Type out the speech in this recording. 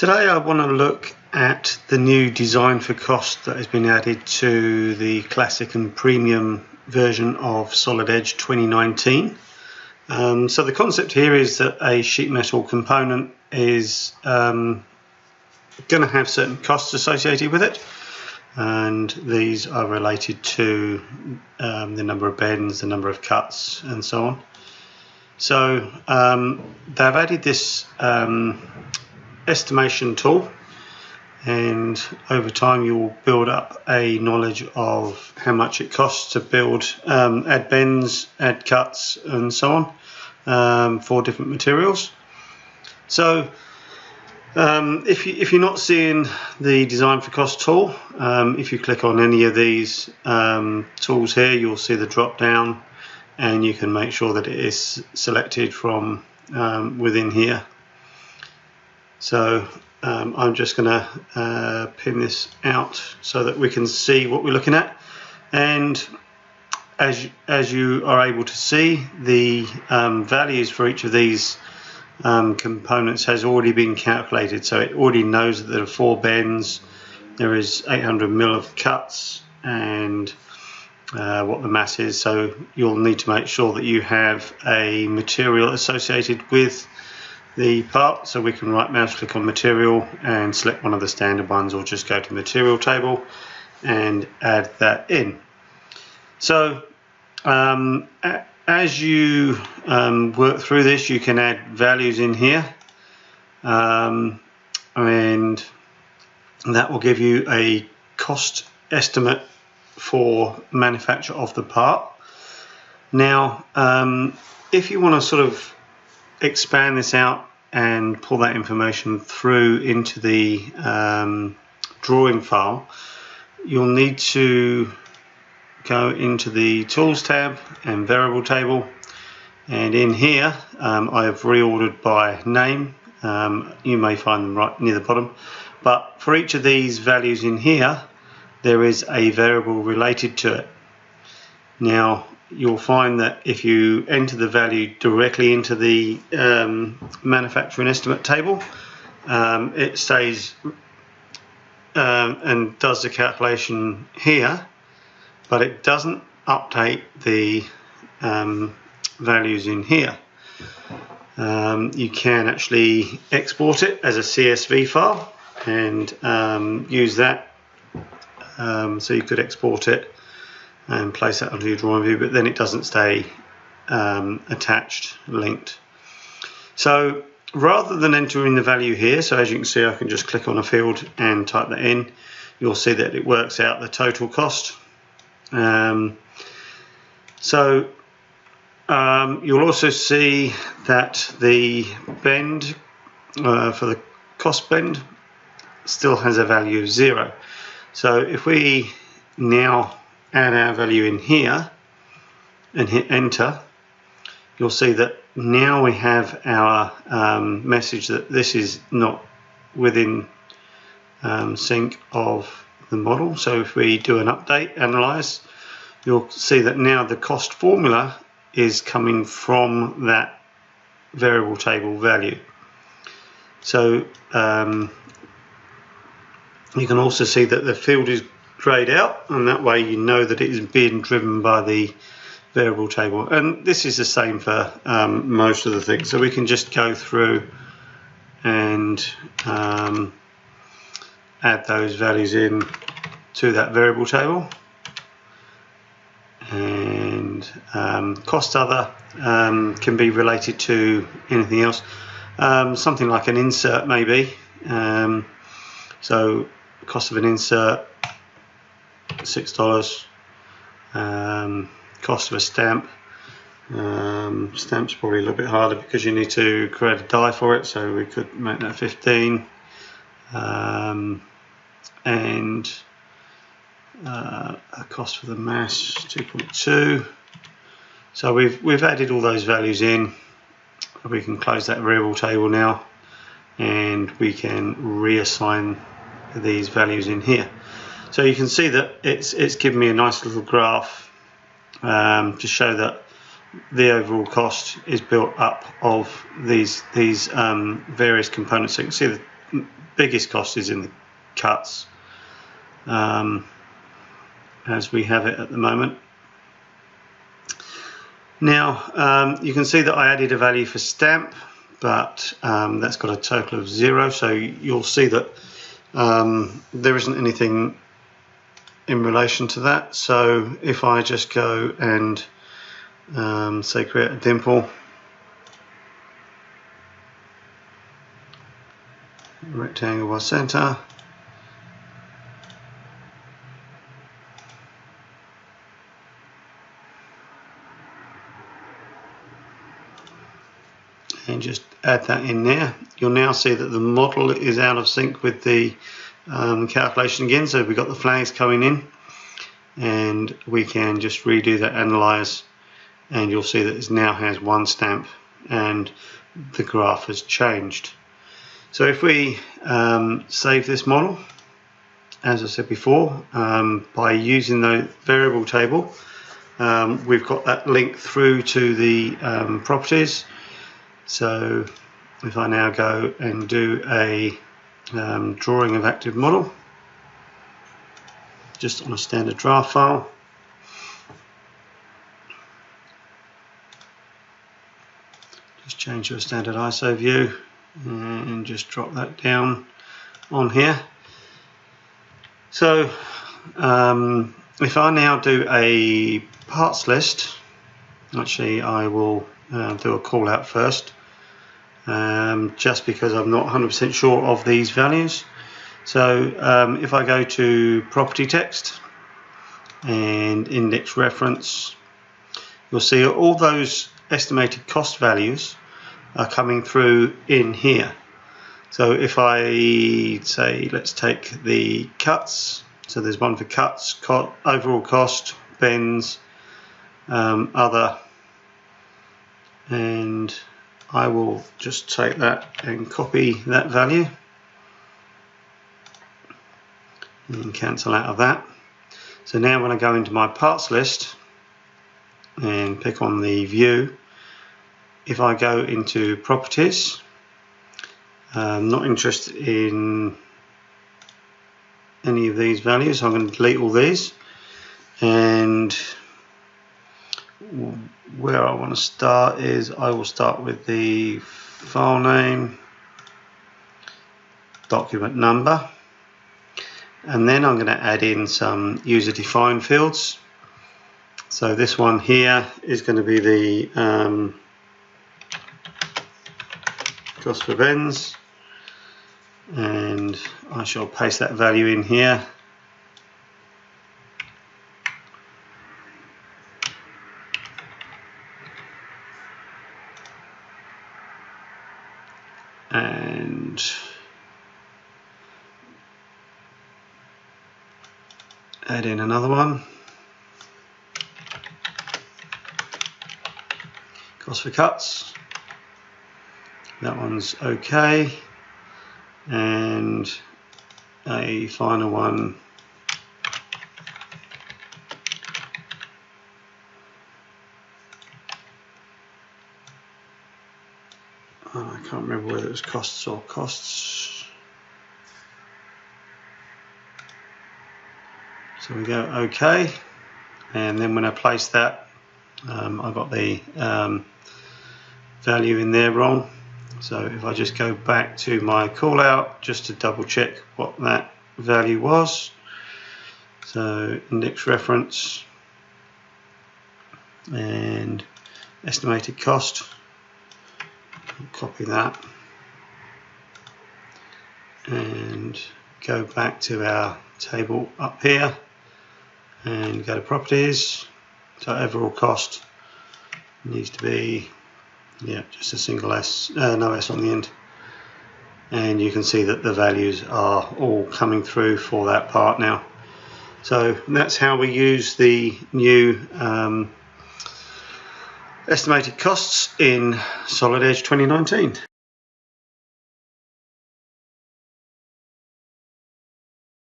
Today I want to look at the new design for cost that has been added to the Classic and Premium version of Solid Edge 2019. So the concept here is that a sheet metal component is going to have certain costs associated with it, and these are related to the number of bends, the number of cuts, and so on. So they've added this estimation tool, and over time you will build up a knowledge of how much it costs to build, add bends, add cuts, and so on for different materials. So if you're not seeing the design for cost tool, if you click on any of these tools here, you'll see the drop down, and you can make sure that it is selected from within here. So I'm just going to pin this out so that we can see what we're looking at, and as you are able to see, the values for each of these components has already been calculated. So it already knows that there are 4 bends, there is 800 mil of cuts, and what the mass is. So you'll need to make sure that you have a material associated with the part, so we can right mouse click on material and select one of the standard ones, or just go to material table and add that in. So as you work through this, you can add values in here, and that will give you a cost estimate for manufacture of the part. Now if you want to sort of expand this out and pull that information through into the drawing file, you'll need to go into the Tools tab and Variable Table, and in here I have reordered by name. You may find them right near the bottom, but for each of these values in here there is a variable related to it. Now you'll find that if you enter the value directly into the manufacturing estimate table, it stays and does the calculation here, but it doesn't update the values in here. You can actually export it as a CSV file and use that. So you could export it and place that onto your drawing view, but then it doesn't stay attached, linked. So rather than entering the value here, so as you can see, I can just click on a field and type that in. You'll see that it works out the total cost. You'll also see that the bend for the cost bend still has a value of 0. So if we now add our value in here and hit enter, you'll see that now we have our message that this is not within sync of the model. So if we do an update, analyze, you'll see that now the cost formula is coming from that variable table value. So you can also see that the field is grayed out, and that way you know that it is being driven by the variable table. And this is the same for most of the things. So we can just go through and add those values in to that variable table, and cost other can be related to anything else, something like an insert maybe. So cost of an insert, $6. Cost of a stamp. Stamp's probably a little bit harder because you need to create a die for it, so we could make that 15. And a cost for the mass, 2.2. So we've added all those values in. We can close that variable table now, and we can reassign these values in here. So you can see that it's given me a nice little graph to show that the overall cost is built up of these various components. So you can see biggest cost is in the cuts, as we have it at the moment. Now you can see that I added a value for stamp, but that's got a total of 0, so you'll see that there isn't anything in relation to that. So if I just go and say create a dimple, rectangle by center, and just add that in there, you'll now see that the model is out of sync with the calculation again. So we've got the flags coming in, and we can just redo that analyze, and you'll see that it now has one stamp and the graph has changed. So if we save this model, as I said before, by using the variable table, we've got that link through to the properties. So if I now go and do a drawing of active model, just on a standard draft file, just change to a standard ISO view and just drop that down on here. So if I now do a parts list, actually I will do a call out first, just because I'm not 100% sure of these values. So if I go to property text and index reference, you'll see all those estimated cost values are coming through in here. So if I say, let's take the cuts, so there's one for cuts, overall cost, bends, other, and I will just take that and copy that value and cancel out of that. So now when I go into my parts list and pick on the view, if I go into properties, I'm not interested in any of these values, I'm going to delete all these, and where I want to start is I will start with the file name, document number, and then I'm going to add in some user defined fields. So this one here is going to be the cost for bends, and I shall paste that value in here. And add in another one, cost for cuts, that one's okay, and a final one, I can't remember whether it was costs or costs. So we go OK, and then when I place that, I got the value in there wrong. So if I just go back to my call out just to double check what that value was, so index reference and estimated cost, copy that and go back to our table up here and go to properties. So overall cost needs to be, yeah, just a single S, no S on the end, and you can see that the values are all coming through for that part now. So that's how we use the new estimated costs in Solid Edge 2019.